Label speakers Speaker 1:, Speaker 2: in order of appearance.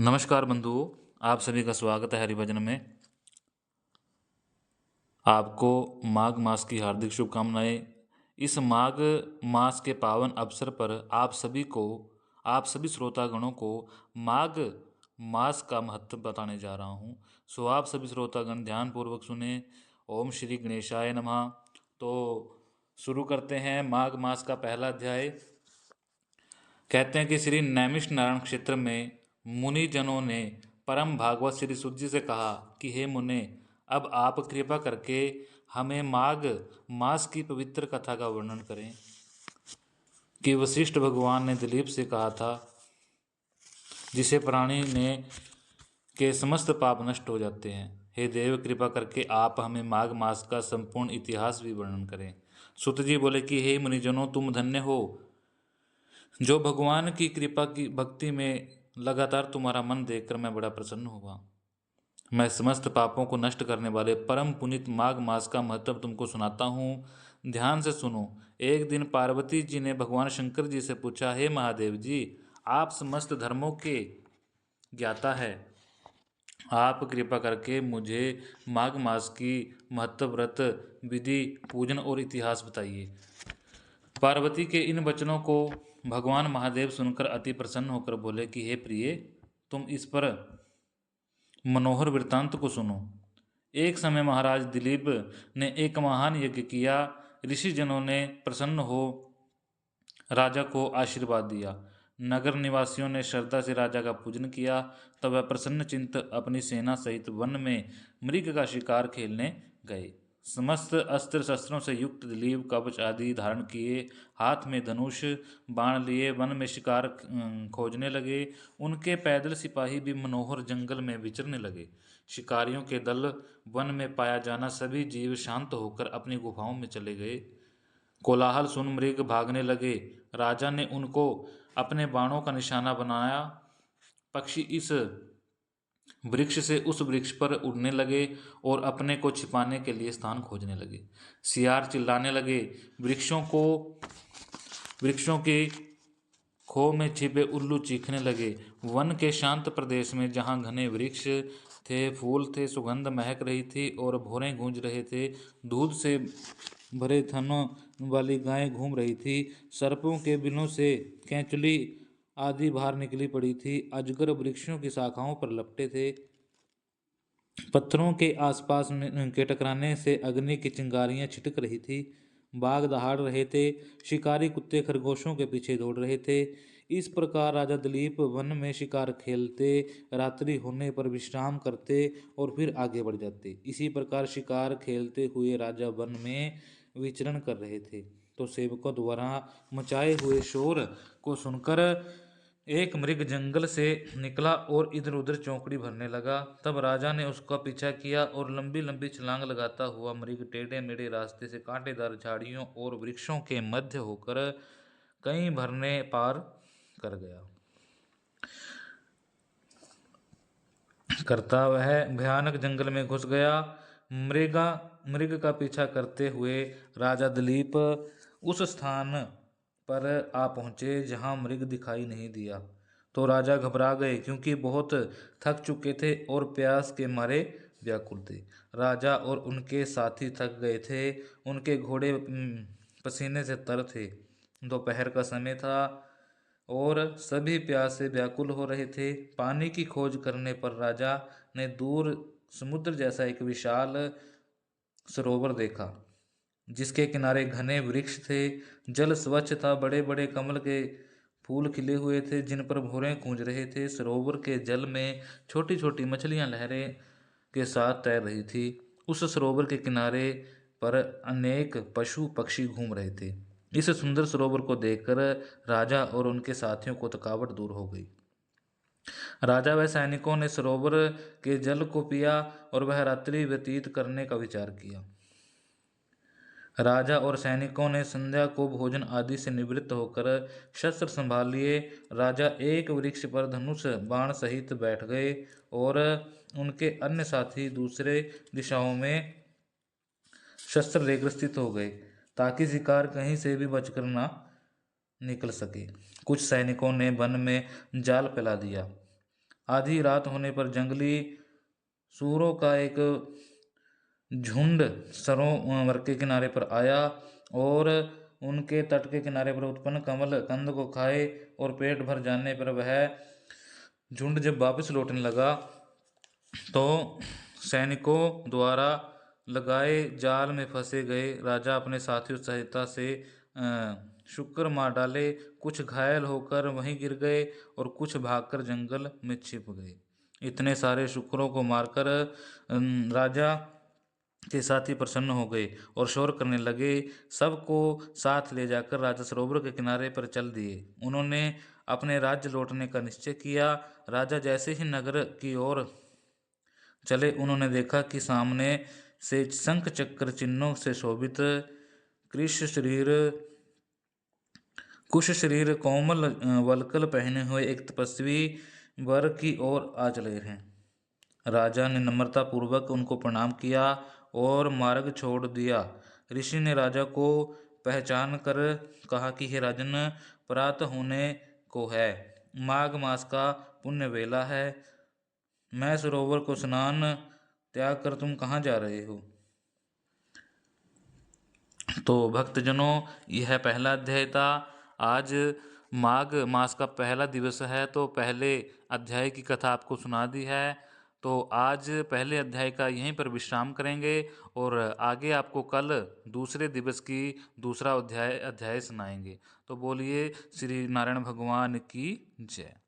Speaker 1: नमस्कार बंधुओं, आप सभी का स्वागत है हरिभजन में। आपको माघ मास की हार्दिक शुभकामनाएं। इस माघ मास के पावन अवसर पर आप सभी श्रोतागणों को माघ मास का महत्व बताने जा रहा हूं। सो आप सभी श्रोतागण ध्यानपूर्वक सुने। ओम श्री गणेशाय नमः। तो शुरू करते हैं माघ मास का पहला अध्याय। कहते हैं कि श्री नैमिष नारायण क्षेत्र में मुनि जनों ने परम भागवत श्री सुत जी से कहा कि हे मुने, अब आप कृपा करके हमें माघ मास की पवित्र कथा का वर्णन करें। कि वशिष्ठ भगवान ने दिलीप से कहा था, जिसे प्राणी ने के समस्त पाप नष्ट हो जाते हैं। हे देव, कृपा करके आप हमें माघ मास का संपूर्ण इतिहास भी वर्णन करें। सुत जी बोले कि हे मुनिजनों, तुम धन्य हो जो भगवान की कृपा की भक्ति में लगातार तुम्हारा मन देखकर मैं बड़ा प्रसन्न हुआ। मैं समस्त पापों को नष्ट करने वाले परम पुनीत माघ मास का महत्व तुमको सुनाता हूँ। ध्यान से सुनो। एक दिन पार्वती जी ने भगवान शंकर जी से पूछा, हे महादेव जी, आप समस्त धर्मों के ज्ञाता है, आप कृपा करके मुझे माघ मास की महत्व, व्रत, विधि, पूजन और इतिहास बताइए। पार्वती के इन वचनों को भगवान महादेव सुनकर अति प्रसन्न होकर बोले कि हे प्रिय, तुम इस पर मनोहर वृत्तांत को सुनो। एक समय महाराज दिलीप ने एक महान यज्ञ किया। ऋषि जनों ने प्रसन्न हो राजा को आशीर्वाद दिया। नगर निवासियों ने श्रद्धा से राजा का पूजन किया। तब वह प्रसन्न चित्त अपनी सेना सहित वन में मृग का शिकार खेलने गए। समस्त अस्त्र शस्त्रों से युक्त दिलीप कवच आदि धारण किए, हाथ में धनुष बाण लिए वन में शिकार खोजने लगे। उनके पैदल सिपाही भी मनोहर जंगल में विचरने लगे। शिकारियों के दल वन में पाया जाना सभी जीव शांत होकर अपनी गुफाओं में चले गए। कोलाहल सुन मृग भागने लगे। राजा ने उनको अपने बाणों का निशाना बनाया। पक्षी इस वृक्ष से उस वृक्ष पर उड़ने लगे और अपने को छिपाने के लिए स्थान खोजने लगे। सियार चिल्लाने लगे। वृक्षों के खो में छिपे उल्लू चीखने लगे। वन के शांत प्रदेश में जहाँ घने वृक्ष थे, फूल थे, सुगंध महक रही थी और भौरे गूंज रहे थे, दूध से भरे थनों वाली गायें घूम रही थी, सर्पों के बिलों से केंचुली आदि बाहर निकली पड़ी थी, अजगर वृक्षों की शाखाओं पर लपटे थे, पत्थरों के आसपास में के टकराने से अग्नि की चिंगारियां छिटक रही थी, बाघ दहाड़ रहे थे, शिकारी कुत्ते खरगोशों के पीछे दौड़ रहे थे। इस प्रकार राजा दिलीप वन में शिकार खेलते, रात्रि होने पर विश्राम करते और फिर आगे बढ़ जाते। इसी प्रकार शिकार खेलते हुए राजा वन में विचरण कर रहे थे तो सेवकों द्वारा मचाए हुए शोर को सुनकर एक मृग जंगल से निकला और इधर उधर चौकड़ी भरने लगा। तब राजा ने उसका पीछा किया और लंबी लंबी छलांग लगाता हुआ मृग टेढ़े मेढ़े रास्ते से कांटेदार झाड़ियों और वृक्षों के मध्य होकर कई भरने पार कर गया। करता वह भयानक जंगल में घुस गया। मृग का पीछा करते हुए राजा दिलीप उस स्थान पर आ पहुँचे जहाँ मृग दिखाई नहीं दिया तो राजा घबरा गए, क्योंकि बहुत थक चुके थे और प्यास के मारे व्याकुल थे। राजा और उनके साथी थक गए थे, उनके घोड़े पसीने से तर थे। दोपहर का समय था और सभी प्यास से व्याकुल हो रहे थे। पानी की खोज करने पर राजा ने दूर समुद्र जैसा एक विशाल सरोवर देखा, जिसके किनारे घने वृक्ष थे। जल स्वच्छ था, बड़े बड़े कमल के फूल खिले हुए थे जिन पर भौरें गूंज रहे थे। सरोवर के जल में छोटी छोटी मछलियां लहरें के साथ तैर रही थी। उस सरोवर के किनारे पर अनेक पशु पक्षी घूम रहे थे। इस सुंदर सरोवर को देखकर राजा और उनके साथियों को थकावट दूर हो गई। राजा व सैनिकों ने सरोवर के जल को पिया और वह रात्रि व्यतीत करने का विचार किया। राजा और सैनिकों ने संध्या को भोजन आदि से निवृत्त होकर शस्त्र संभाल लिए। राजा एक वृक्ष पर धनुष बाण सहित बैठ गए और उनके अन्य साथी दूसरे दिशाओं में शस्त्र लेकर स्थित हो गए, ताकि शिकार कहीं से भी बचकर ना निकल सके। कुछ सैनिकों ने वन में जाल फैला दिया। आधी रात होने पर जंगली सूरों का एक झुंड सरोवर के किनारे पर आया और उनके तट के किनारे पर उत्पन्न कमल कंद को खाए, और पेट भर जाने पर वह झुंड जब वापस लौटने लगा तो सैनिकों द्वारा लगाए जाल में फंसे गए राजा अपने साथियों सहायता से शुक्र मार डाले। कुछ घायल होकर वहीं गिर गए और कुछ भागकर जंगल में छिप गए। इतने सारे शुक्रों को मारकर राजा के साथी प्रसन्न हो गए और शोर करने लगे। सबको साथ ले जाकर राजा सरोवर के किनारे पर चल दिए। उन्होंने अपने राज्य लौटने का निश्चय किया। राजा जैसे ही नगर की ओर चले, उन्होंने देखा कि सामने से शंख चक्र चिन्हों से शोभित कुश शरीर कोमल वल्कल पहने हुए एक तपस्वी वर की ओर आ चले हैं। राजा ने नम्रता पूर्वक उनको प्रणाम किया और मार्ग छोड़ दिया। ऋषि ने राजा को पहचान कर कहा कि हे राजन, प्रातः होने को है, माघ मास का पुण्य वेला है। मैं सरोवर को स्नान त्याग कर तुम कहाँ जा रहे हो? तो भक्तजनों, यह पहला अध्याय था। आज माघ मास का पहला दिवस है, तो पहले अध्याय की कथा आपको सुना दी है। तो आज पहले अध्याय का यहीं पर विश्राम करेंगे और आगे आपको कल दूसरे दिवस की दूसरा अध्याय सुनाएंगे। तो बोलिए श्री नारायण भगवान की जय।